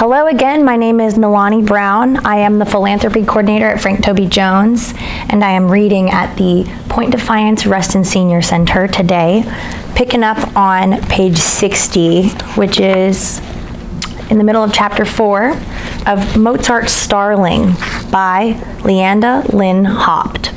Hello again, my name is Nalani Brown. I am the philanthropy coordinator at Frank Toby Jones, and I am reading at the Point Defiance Ruston Senior Center today, picking up on page 60, which is in the middle of chapter 4 of Mozart's Starling by Leanda Lynn Haupt.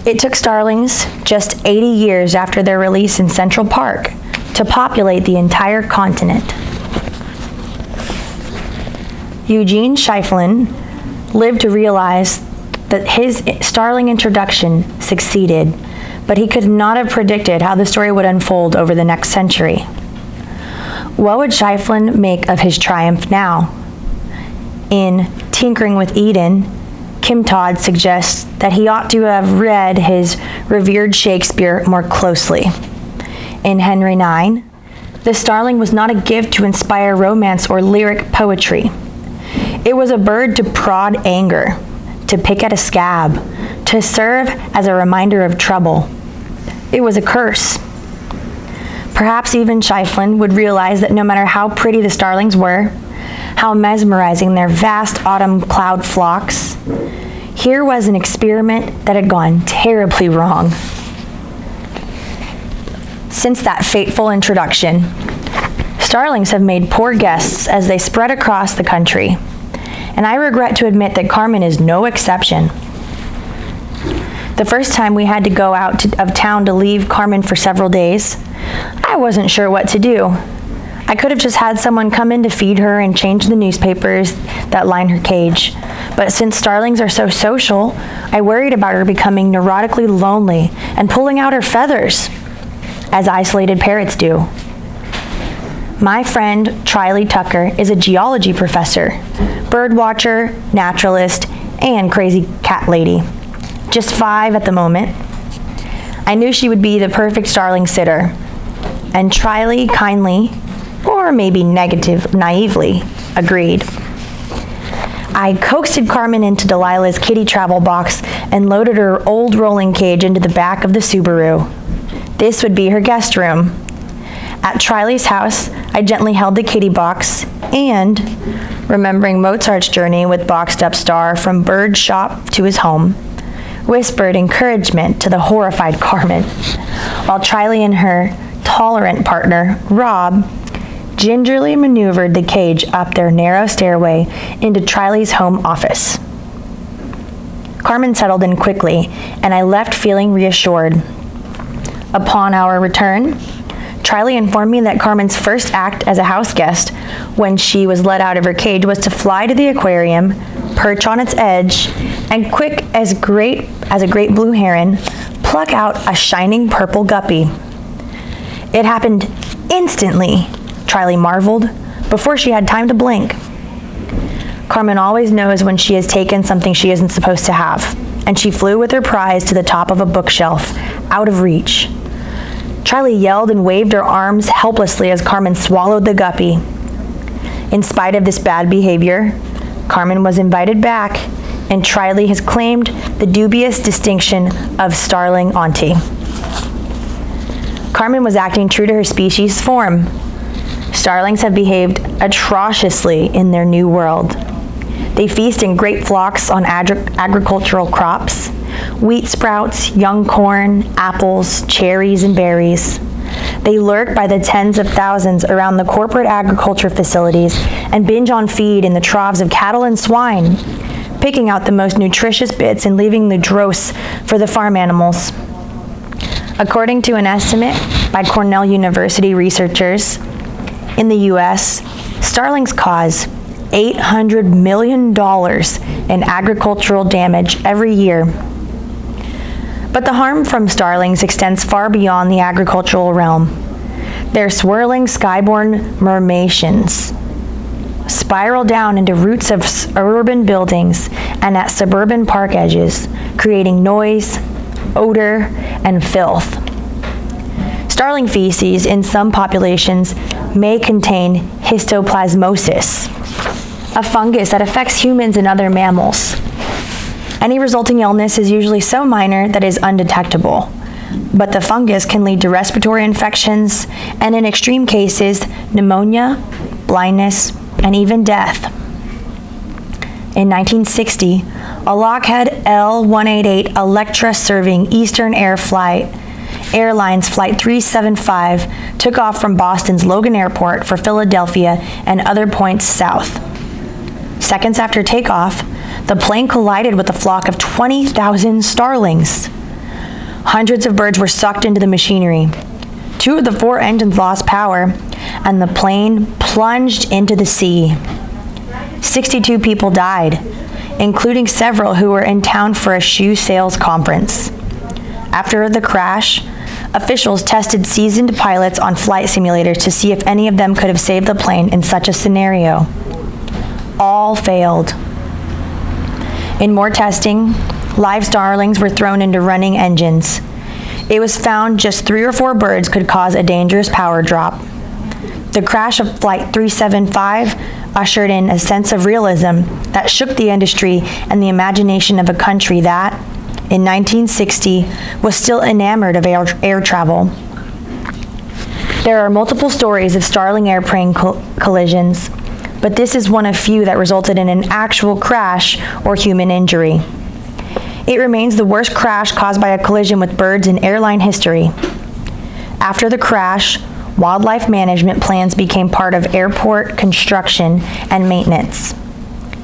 It took starlings just 80 years after their release in Central Park to populate the entire continent. Eugene Schieffelin lived to realize that his starling introduction succeeded, but he could not have predicted how the story would unfold over the next century. What would Schieffelin make of his triumph now? In Tinkering with Eden, Kim Todd suggests that he ought to have read his revered Shakespeare more closely. In Henry IX, the starling was not a gift to inspire romance or lyric poetry. It was a bird to prod anger, to pick at a scab, to serve as a reminder of trouble. It was a curse. Perhaps even Schieffelin would realize that no matter how pretty the starlings were, how mesmerizing their vast autumn cloud flocks, here was an experiment that had gone terribly wrong. Since that fateful introduction, starlings have made poor guests as they spread across the country, and I regret to admit that Carmen is no exception. The first time we had to go out of town to leave Carmen for several days, I wasn't sure what to do. I could have just had someone come in to feed her and change the newspapers that line her cage. But since starlings are so social, I worried about her becoming neurotically lonely and pulling out her feathers, as isolated parrots do. My friend Triley Tucker is a geology professor, bird watcher, naturalist, and crazy cat lady. Just 5 at the moment. I knew she would be the perfect starling sitter, and Triley kindly, or maybe naively, agreed. I coaxed Carmen into Delilah's kitty travel box and loaded her old rolling cage into the back of the Subaru. This would be her guest room. At Triley's house, I gently held the kitty box and, remembering Mozart's journey with boxed up star from bird shop to his home, whispered encouragement to the horrified Carmen, while Triley and her tolerant partner, Rob, gingerly maneuvered the cage up their narrow stairway into Triley's home office. Carmen settled in quickly, and I left feeling reassured. Upon our return, Triley informed me that Carmen's first act as a house guest when she was let out of her cage was to fly to the aquarium, perch on its edge, and quick as a great blue heron, pluck out a shining purple guppy. It happened instantly, Triley marveled, before she had time to blink. Carmen always knows when she has taken something she isn't supposed to have, and she flew with her prize to the top of a bookshelf, out of reach. Triley yelled and waved her arms helplessly as Carmen swallowed the guppy. In spite of this bad behavior, Carmen was invited back, and Triley has claimed the dubious distinction of starling auntie. Carmen was acting true to her species' form. Starlings have behaved atrociously in their new world. They feast in great flocks on agricultural crops, wheat sprouts, young corn, apples, cherries, and berries. They lurk by the tens of thousands around the corporate agriculture facilities and binge on feed in the troughs of cattle and swine, picking out the most nutritious bits and leaving the dross for the farm animals. According to an estimate by Cornell University researchers, in the U.S., starlings cause $800 million in agricultural damage every year. But the harm from starlings extends far beyond the agricultural realm. Their swirling skyborne mermations spiral down into roots of urban buildings and at suburban park edges, creating noise, odor, and filth. Starling feces in some populations may contain histoplasmosis, a fungus that affects humans and other mammals. Any resulting illness is usually so minor that it is undetectable. but the fungus can lead to respiratory infections and, in extreme cases, pneumonia, blindness, and even death. In 1960, a Lockheed L-188 Electra serving Eastern Airlines Flight 375 took off from Boston's Logan Airport for Philadelphia and other points south. Seconds after takeoff, the plane collided with a flock of 20,000 starlings. Hundreds of birds were sucked into the machinery. 2 of the 4 engines lost power, and the plane plunged into the sea. 62 people died, including several who were in town for a shoe sales conference. After the crash, officials tested seasoned pilots on flight simulators to see if any of them could have saved the plane in such a scenario. All failed. In more testing, live starlings were thrown into running engines. It was found just 3 or 4 birds could cause a dangerous power drop. The crash of Flight 375 ushered in a sense of realism that shook the industry and the imagination of a country that, in 1960, was still enamored of air travel. There are multiple stories of starling airplane collisions, but this is one of few that resulted in an actual crash or human injury. It remains the worst crash caused by a collision with birds in airline history. After the crash, wildlife management plans became part of airport construction and maintenance.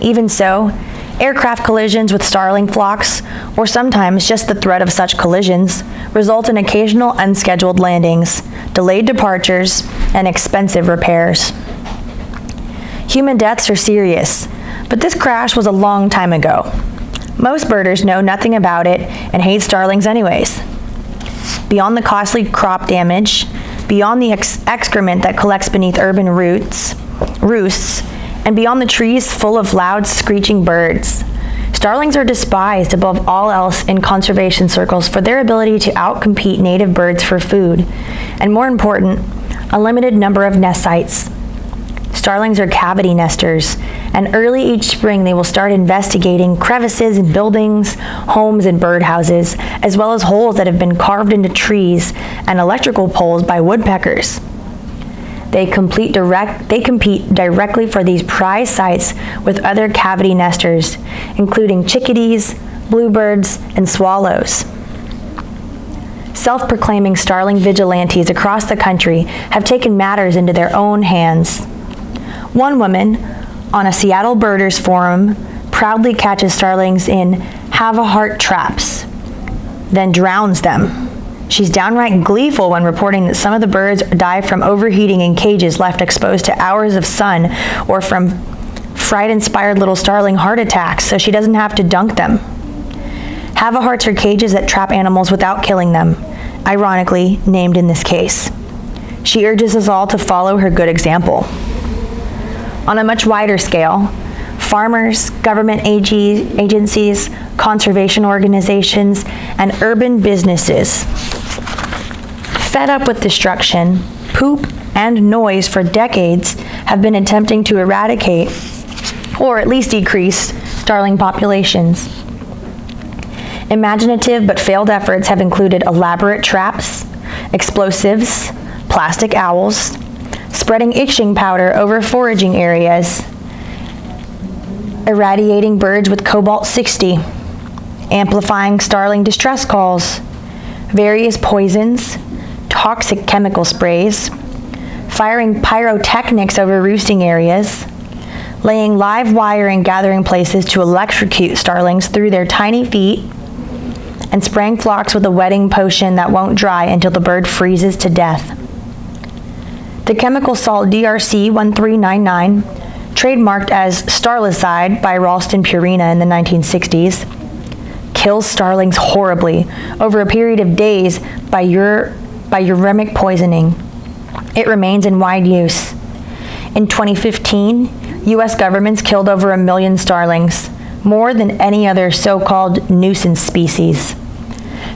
Even so, aircraft collisions with starling flocks, or sometimes just the threat of such collisions, result in occasional unscheduled landings, delayed departures, and expensive repairs. Human deaths are serious, but this crash was a long time ago. Most birders know nothing about it and hate starlings anyways. Beyond the costly crop damage, beyond the excrement that collects beneath urban roosts, and beyond the trees full of loud screeching birds, starlings are despised above all else in conservation circles for their ability to outcompete native birds for food, and more important, a limited number of nest sites. Starlings are cavity nesters, and early each spring they will start investigating crevices in buildings, homes, and birdhouses, as well as holes that have been carved into trees and electrical poles by woodpeckers. They compete directly for these prize sites with other cavity nesters, including chickadees, bluebirds, and swallows. Self-proclaiming starling vigilantes across the country have taken matters into their own hands. One woman, on a Seattle Birders forum, proudly catches starlings in have-a-heart traps, then drowns them. She's downright gleeful when reporting that some of the birds die from overheating in cages left exposed to hours of sun or from fright-inspired little starling heart attacks, so she doesn't have to dunk them. Have-a-hearts are cages that trap animals without killing them, ironically named in this case. She urges us all to follow her good example. On a much wider scale, farmers, government agencies, conservation organizations, and urban businesses, fed up with destruction, poop, and noise for decades, have been attempting to eradicate, or at least decrease, starling populations. Imaginative but failed efforts have included elaborate traps, explosives, plastic owls, spreading itching powder over foraging areas, irradiating birds with cobalt-60, amplifying starling distress calls, various poisons, toxic chemical sprays, firing pyrotechnics over roosting areas, laying live wire in gathering places to electrocute starlings through their tiny feet, and spraying flocks with a wetting potion that won't dry until the bird freezes to death. The chemical salt DRC-1399, trademarked as Starlicide by Ralston Purina in the 1960s, kills starlings horribly over a period of days by uremic poisoning. It remains in wide use. In 2015, U.S. governments killed over 1 million starlings, more than any other so-called nuisance species.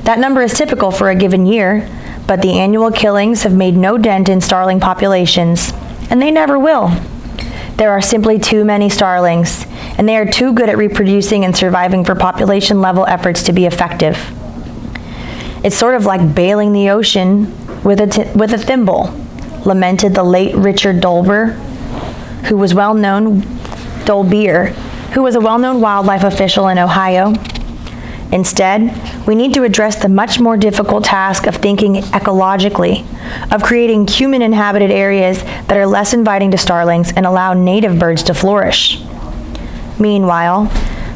That number is typical for a given year, but the annual killings have made no dent in starling populations, and they never will. There are simply too many starlings, and they are too good at reproducing and surviving for population-level efforts to be effective. It's sort of like bailing the ocean with a thimble, lamented the late Richard Dolbear, who was a well-known wildlife official in Ohio. Instead, we need to address the much more difficult task of thinking ecologically, of creating human-inhabited areas that are less inviting to starlings and allow native birds to flourish. Meanwhile,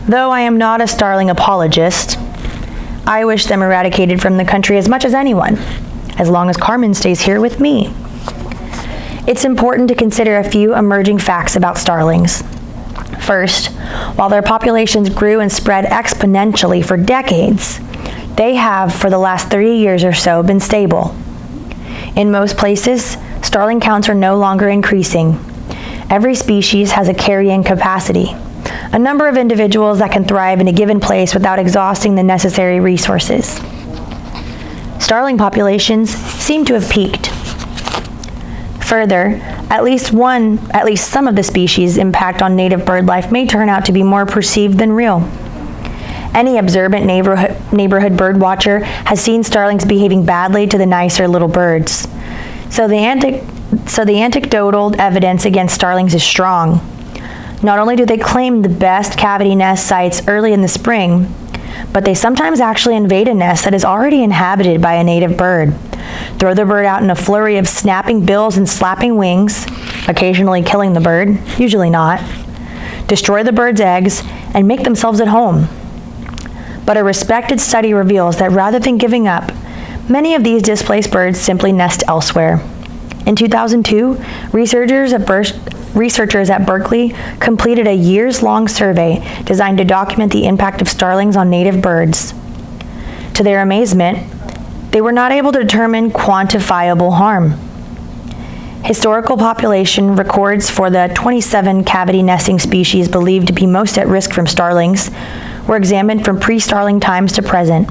though I am not a starling apologist, I wish them eradicated from the country as much as anyone, as long as Carmen stays here with me. It's important to consider a few emerging facts about starlings. First, while their populations grew and spread exponentially for decades, they have, for the last 30 years or so, been stable. In most places, starling counts are no longer increasing. Every species has a carrying capacity, a number of individuals that can thrive in a given place without exhausting the necessary resources. Starling populations seem to have peaked. Further, at least some of the species' impact on native bird life may turn out to be more perceived than real. Any observant neighborhood bird watcher has seen starlings behaving badly to the nicer little birds. So the anecdotal evidence against starlings is strong. Not only do they claim the best cavity nest sites early in the spring, but they sometimes actually invade a nest that is already inhabited by a native bird, throw the bird out in a flurry of snapping bills and slapping wings, occasionally killing the bird, usually not, destroy the bird's eggs, and make themselves at home. But a respected study reveals that rather than giving up, many of these displaced birds simply nest elsewhere. In 2002, researchers at Berkeley completed a years-long survey designed to document the impact of starlings on native birds. To their amazement, they were not able to determine quantifiable harm. Historical population records for the 27 cavity nesting species believed to be most at risk from starlings were examined from pre-starling times to present.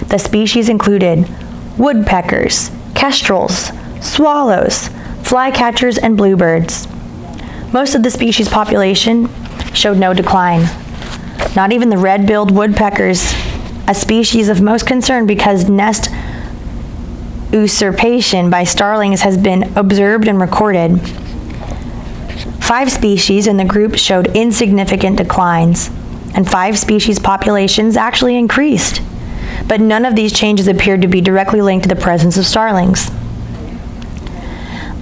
The species included woodpeckers, kestrels, swallows, flycatchers, and bluebirds. Most of the species population showed no decline. Not even the red-billed woodpeckers, a species of most concern because nest usurpation by starlings has been observed and recorded. 5 species in the group showed insignificant declines, and 5 species populations actually increased. But none of these changes appeared to be directly linked to the presence of starlings.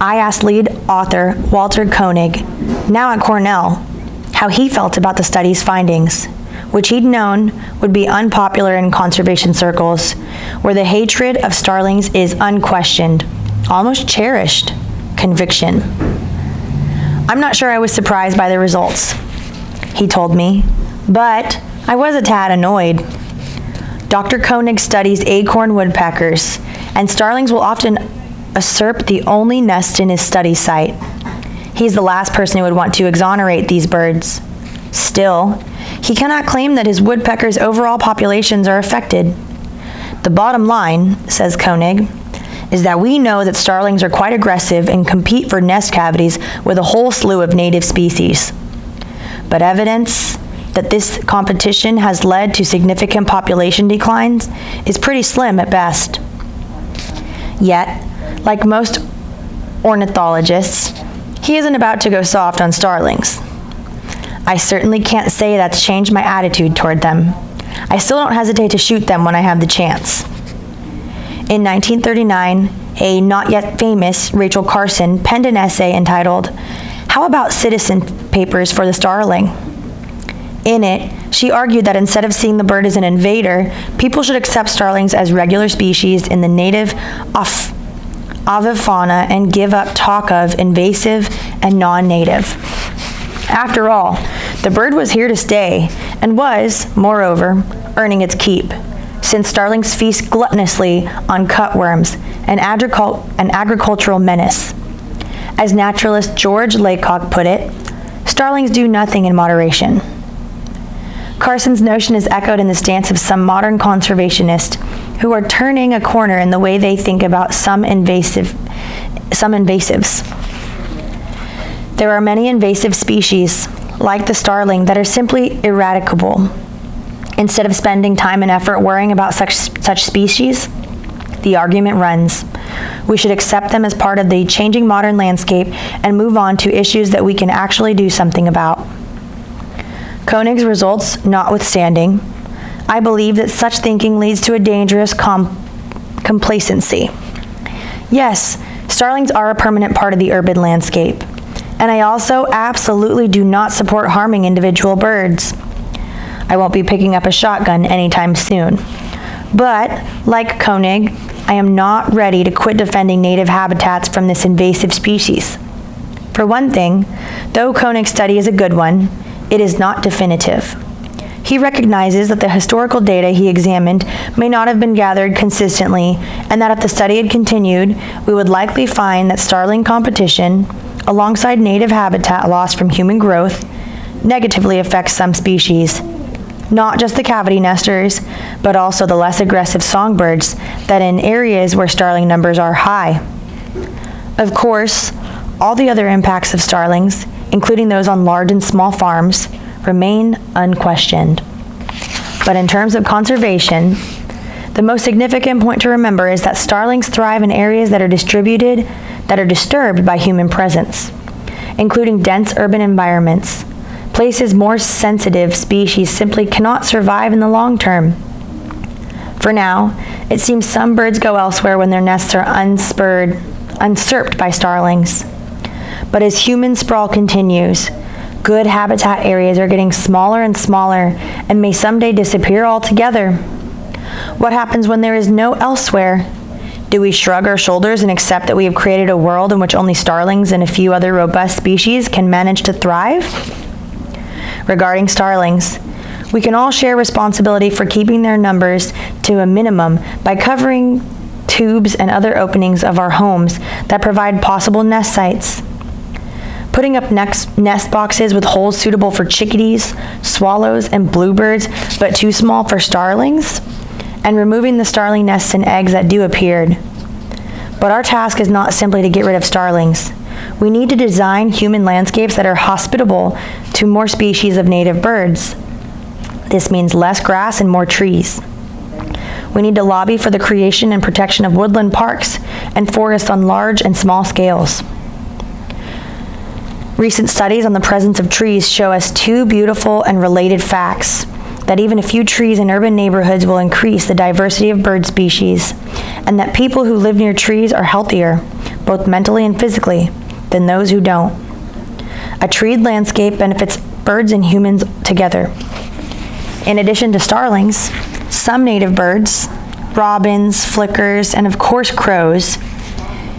I asked lead author Walter Koenig, now at Cornell, how he felt about the study's findings, which he'd known would be unpopular in conservation circles, where the hatred of starlings is unquestioned, almost cherished, conviction. I'm not sure I was surprised by the results, he told me, but I was a tad annoyed. Dr. Koenig studies acorn woodpeckers, and starlings will often usurp the only nest in his study site. He's the last person who would want to exonerate these birds. Still, he cannot claim that his woodpeckers' overall populations are affected. The bottom line, says Koenig, is that we know that starlings are quite aggressive and compete for nest cavities with a whole slew of native species. But evidence that this competition has led to significant population declines is pretty slim at best. Yet, like most ornithologists, he isn't about to go soft on starlings. I certainly can't say that's changed my attitude toward them. I still don't hesitate to shoot them when I have the chance. In 1939, a not yet famous Rachel Carson penned an essay entitled, "How About Citizen Papers for the Starling?" In it, she argued that instead of seeing the bird as an invader, people should accept starlings as regular species in the native avifauna and give up talk of invasive and non-native. After all, the bird was here to stay and was, moreover, earning its keep, since starlings feast gluttonously on cutworms, an agricultural menace. As naturalist George Laycock put it, starlings do nothing in moderation. Carson's notion is echoed in the stance of some modern conservationists who are turning a corner in the way they think about some invasives. There are many invasive species, like the starling, that are simply eradicable. Instead of spending time and effort worrying about such species, the argument runs. We should accept them as part of the changing modern landscape and move on to issues that we can actually do something about. Koenig's results notwithstanding, I believe that such thinking leads to a dangerous complacency. Yes, starlings are a permanent part of the urban landscape, and I also absolutely do not support harming individual birds. I won't be picking up a shotgun anytime soon. But, like Koenig, I am not ready to quit defending native habitats from this invasive species. For one thing, though Koenig's study is a good one, it is not definitive. He recognizes that the historical data he examined may not have been gathered consistently, and that if the study had continued, we would likely find that starling competition, alongside native habitat loss from human growth, negatively affects some species. Not just the cavity nesters, but also the less aggressive songbirds that in areas where starling numbers are high. Of course, all the other impacts of starlings, including those on large and small farms, remain unquestioned. But in terms of conservation, the most significant point to remember is that starlings thrive in areas that are disturbed by human presence, including dense urban environments. Places more sensitive species simply cannot survive in the long term. For now, it seems some birds go elsewhere when their nests are usurped by starlings. But as human sprawl continues, good habitat areas are getting smaller and smaller and may someday disappear altogether. What happens when there is no elsewhere? Do we shrug our shoulders and accept that we have created a world in which only starlings and a few other robust species can manage to thrive? Regarding starlings, we can all share responsibility for keeping their numbers to a minimum by covering tubes and other openings of our homes that provide possible nest sites. Putting up nest boxes with holes suitable for chickadees, swallows, and bluebirds, but too small for starlings, and removing the starling nests and eggs that do appear. But our task is not simply to get rid of starlings. We need to design human landscapes that are hospitable to more species of native birds. This means less grass and more trees. We need to lobby for the creation and protection of woodland parks and forests on large and small scales. Recent studies on the presence of trees show us two beautiful and related facts: that even a few trees in urban neighborhoods will increase the diversity of bird species, and that people who live near trees are healthier, both mentally and physically, than those who don't. A treed landscape benefits birds and humans together. In addition to starlings, some native birds, robins, flickers, and of course crows,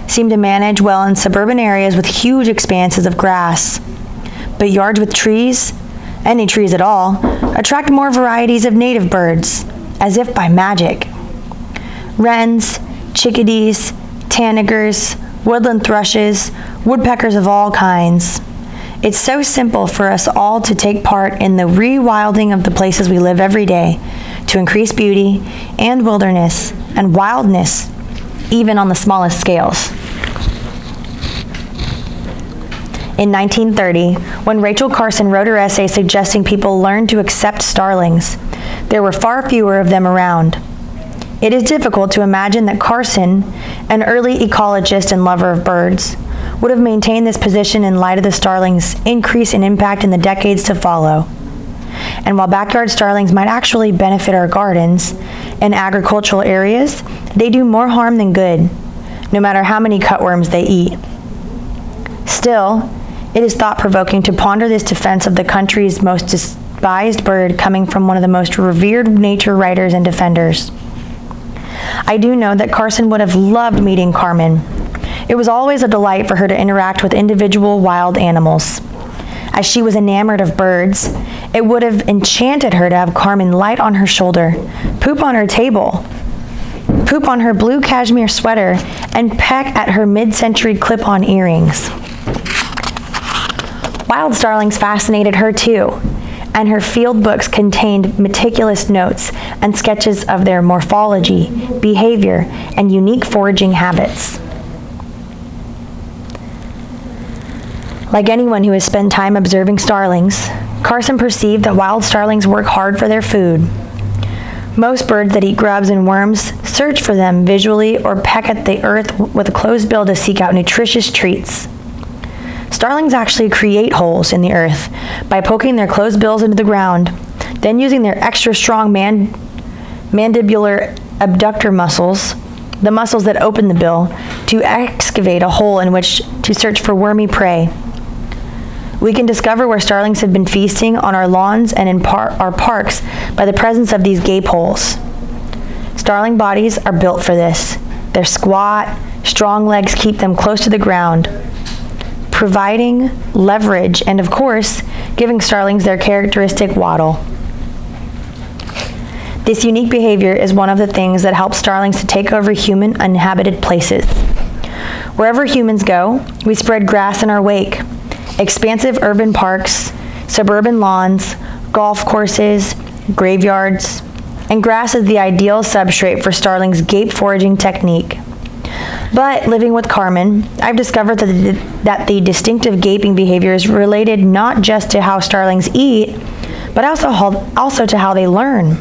seem to manage well in suburban areas with huge expanses of grass. But yards with trees, any trees at all, attract more varieties of native birds, as if by magic. Wrens, chickadees, tanagers, woodland thrushes, woodpeckers of all kinds. It's so simple for us all to take part in the rewilding of the places we live every day, to increase beauty and wilderness and wildness, even on the smallest scales. In 1930, when Rachel Carson wrote her essay suggesting people learn to accept starlings, there were far fewer of them around. It is difficult to imagine that Carson, an early ecologist and lover of birds, would have maintained this position in light of the starlings' increase in impact in the decades to follow. And while backyard starlings might actually benefit our gardens and agricultural areas, they do more harm than good, no matter how many cutworms they eat. Still, it is thought-provoking to ponder this defense of the country's most despised bird coming from one of the most revered nature writers and defenders. I do know that Carson would have loved meeting Carmen. It was always a delight for her to interact with individual wild animals. As she was enamored of birds, it would have enchanted her to have Carmen light on her shoulder, poop on her table, poop on her blue cashmere sweater, and peck at her mid-century clip-on earrings. Wild starlings fascinated her too, and her field books contained meticulous notes and sketches of their morphology, behavior, and unique foraging habits. Like anyone who has spent time observing starlings, Carson perceived that wild starlings work hard for their food. Most birds that eat grubs and worms search for them visually or peck at the earth with a closed bill to seek out nutritious treats. Starlings actually create holes in the earth by poking their closed bills into the ground, then using their extra strong mandibular abductor muscles, the muscles that open the bill, to excavate a hole in which to search for wormy prey. We can discover where starlings have been feasting on our lawns and in our parks by the presence of these gape holes. Starling bodies are built for this. Their squat, strong legs keep them close to the ground, providing leverage and, of course, giving starlings their characteristic waddle. This unique behavior is one of the things that helps starlings to take over human uninhabited places. Wherever humans go, we spread grass in our wake. Expansive urban parks, suburban lawns, golf courses, graveyards, and grass is the ideal substrate for starlings' gape foraging technique. But living with Carmen, I've discovered that the distinctive gaping behavior is related not just to how starlings eat, but also to how they learn.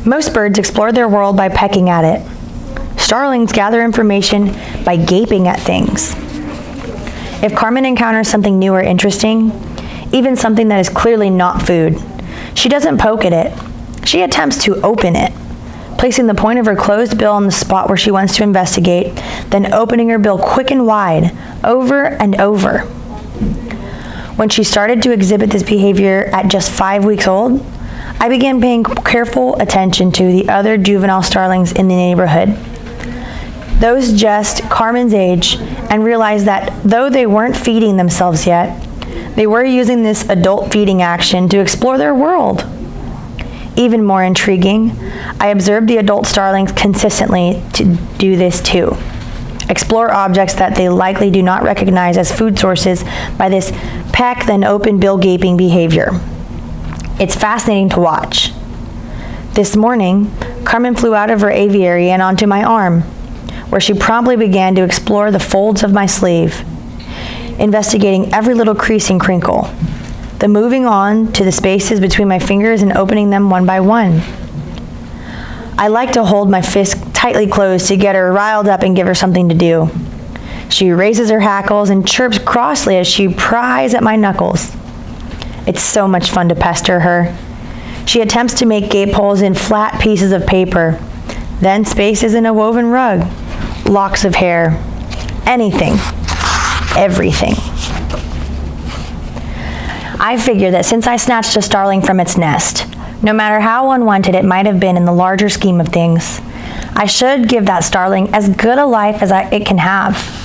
Most birds explore their world by pecking at it. Starlings gather information by gaping at things. If Carmen encounters something new or interesting, even something that is clearly not food, she doesn't poke at it. She attempts to open it, placing the point of her closed bill on the spot where she wants to investigate, then opening her bill quick and wide, over and over. When she started to exhibit this behavior at just 5 weeks old, I began paying careful attention to the other juvenile starlings in the neighborhood, those just Carmen's age, and realized that though they weren't feeding themselves yet, they were using this adult feeding action to explore their world. Even more intriguing, I observed the adult starlings consistently to do this too. Explore objects that they likely do not recognize as food sources by this peck then open bill gaping behavior. It's fascinating to watch. This morning, Carmen flew out of her aviary and onto my arm, where she promptly began to explore the folds of my sleeve, investigating every little crease and crinkle, then moving on to the spaces between my fingers and opening them one by one. I like to hold my fist tightly closed to get her riled up and give her something to do. She raises her hackles and chirps crossly as she pries at my knuckles. It's so much fun to pester her. She attempts to make gape holes in flat pieces of paper, then spaces in a woven rug, locks of hair, anything, everything. I figure that since I snatched a starling from its nest, no matter how unwanted it might have been in the larger scheme of things, I should give that starling as good a life as it can have.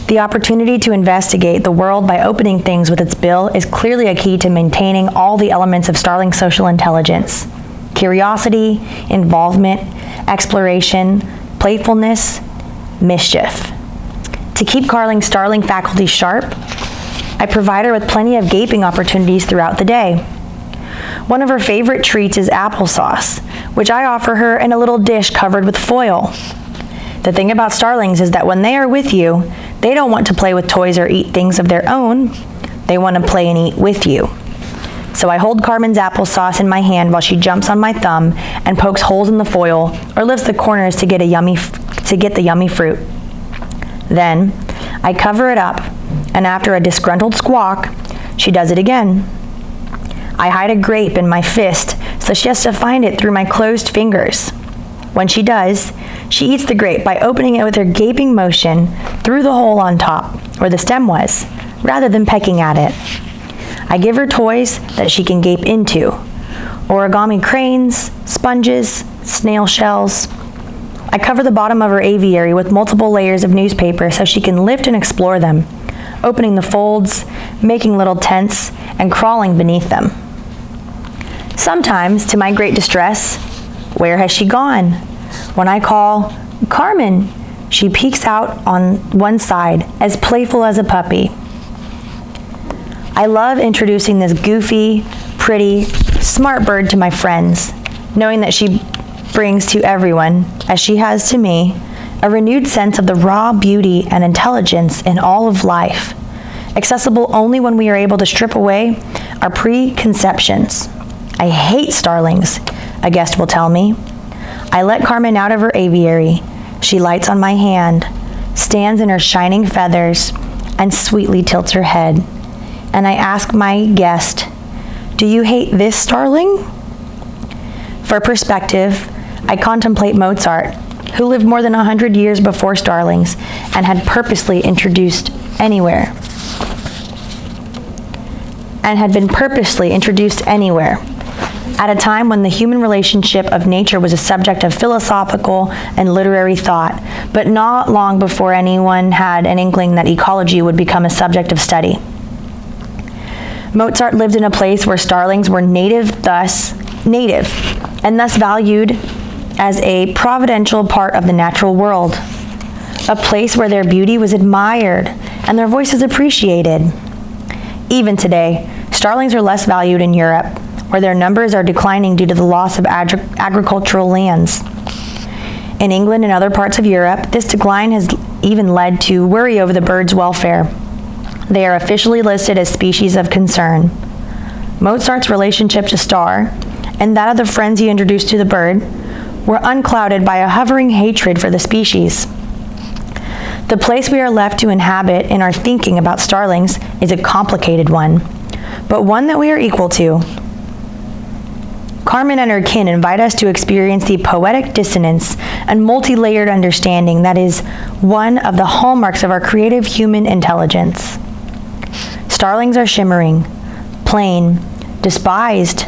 The opportunity to investigate the world by opening things with its bill is clearly a key to maintaining all the elements of starling social intelligence: curiosity, involvement, exploration, playfulness, mischief. To keep Carling's starling faculty sharp, I provide her with plenty of gaping opportunities throughout the day. One of her favorite treats is applesauce, which I offer her in a little dish covered with foil. The thing about starlings is that when they are with you, they don't want to play with toys or eat things of their own. They want to play and eat with you. So I hold Carmen's applesauce in my hand while she jumps on my thumb and pokes holes in the foil or lifts the corners to get the yummy fruit. Then I cover it up, and after a disgruntled squawk, she does it again. I hide a grape in my fist so she has to find it through my closed fingers. When she does, she eats the grape by opening it with her gaping motion through the hole on top, where the stem was, rather than pecking at it. I give her toys that she can gape into: origami cranes, sponges, snail shells. I cover the bottom of her aviary with multiple layers of newspaper so she can lift and explore them, opening the folds, making little tents, and crawling beneath them. Sometimes, to my great distress, where has she gone? When I call, "Carmen," she peeks out on one side, as playful as a puppy. I love introducing this goofy, pretty, smart bird to my friends, knowing that she brings to everyone, as she has to me, a renewed sense of the raw beauty and intelligence in all of life, accessible only when we are able to strip away our preconceptions. I hate starlings, a guest will tell me. I let Carmen out of her aviary. She lights on my hand, stands in her shining feathers, and sweetly tilts her head. And I ask my guest, "Do you hate this starling?" For perspective, I contemplate Mozart, who lived more than 100 years before starlings and had been purposely introduced anywhere, at a time when the human relationship of nature was a subject of philosophical and literary thought, but not long before anyone had an inkling that ecology would become a subject of study. Mozart lived in a place where starlings were native, and thus valued as a providential part of the natural world, a place where their beauty was admired and their voices appreciated. Even today, starlings are less valued in Europe, where their numbers are declining due to the loss of agricultural lands. In England and other parts of Europe, this decline has even led to worry over the birds' welfare. They are officially listed as species of concern. Mozart's relationship to star, and that of the friends he introduced to the bird, were unclouded by a hovering hatred for the species. The place we are left to inhabit in our thinking about starlings is a complicated one, but one that we are equal to. Carmen and her kin invite us to experience the poetic dissonance and multi-layered understanding that is one of the hallmarks of our creative human intelligence. Starlings are shimmering, plain, despised,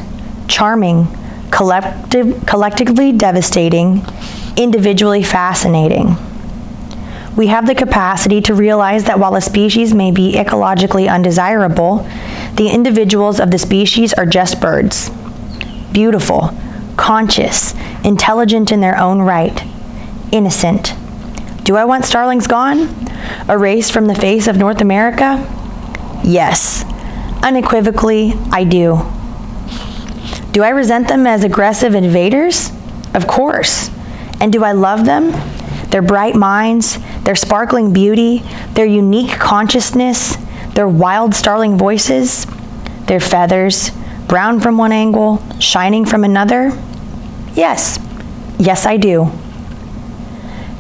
charming, collectively devastating, individually fascinating. We have the capacity to realize that while a species may be ecologically undesirable, the individuals of the species are just birds. Beautiful, conscious, intelligent in their own right, innocent. Do I want starlings gone? Erased from the face of North America? Yes, unequivocally, I do. Do I resent them as aggressive invaders? Of course. And do I love them? Their bright minds, their sparkling beauty, their unique consciousness, their wild starling voices, their feathers, brown from one angle, shining from another? Yes, yes I do.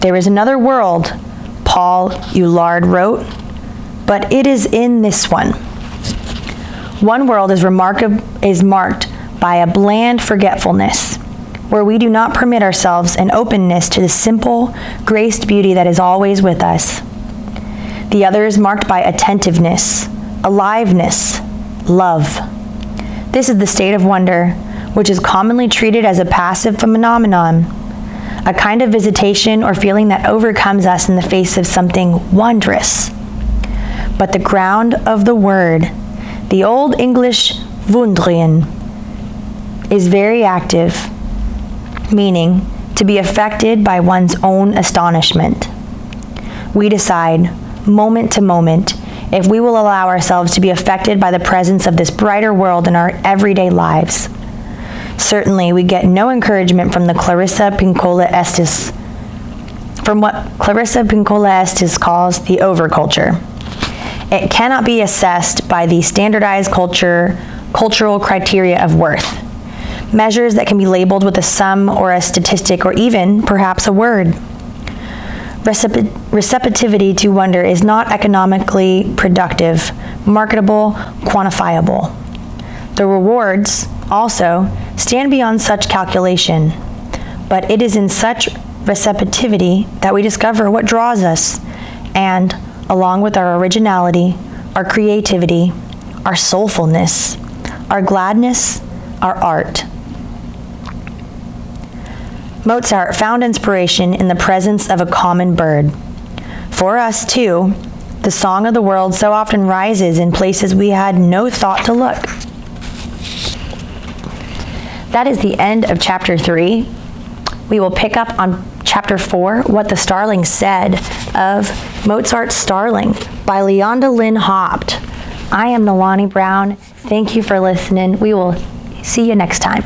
There is another world, Paul Eulard wrote, but it is in this one. One world is marked by a bland forgetfulness, where we do not permit ourselves an openness to the simple, graced beauty that is always with us. The other is marked by attentiveness, aliveness, love. This is the state of wonder, which is commonly treated as a passive phenomenon, a kind of visitation or feeling that overcomes us in the face of something wondrous. But the ground of the word, the Old English wunderen, is very active, meaning to be affected by one's own astonishment. We decide, moment to moment, if we will allow ourselves to be affected by the presence of this brighter world in our everyday lives. Certainly, we get no encouragement from what Clarissa Pinkola Estes calls the overculture. It cannot be assessed by the standardized cultural criteria of worth, measures that can be labeled with a sum or a statistic or even, perhaps, a word. Receptivity to wonder is not economically productive, marketable, quantifiable. The rewards, also, stand beyond such calculation, but it is in such receptivity that we discover what draws us, and, along with our originality, our creativity, our soulfulness, our gladness, our art. Mozart found inspiration in the presence of a common bird. For us, too, the song of the world so often rises in places we had no thought to look. That is the end of chapter 3. We will pick up on chapter 4, What the Starling Said, of Mozart's Starling by Leonda Lynn Haupt. I am Nalani Brown. Thank you for listening. We will see you next time.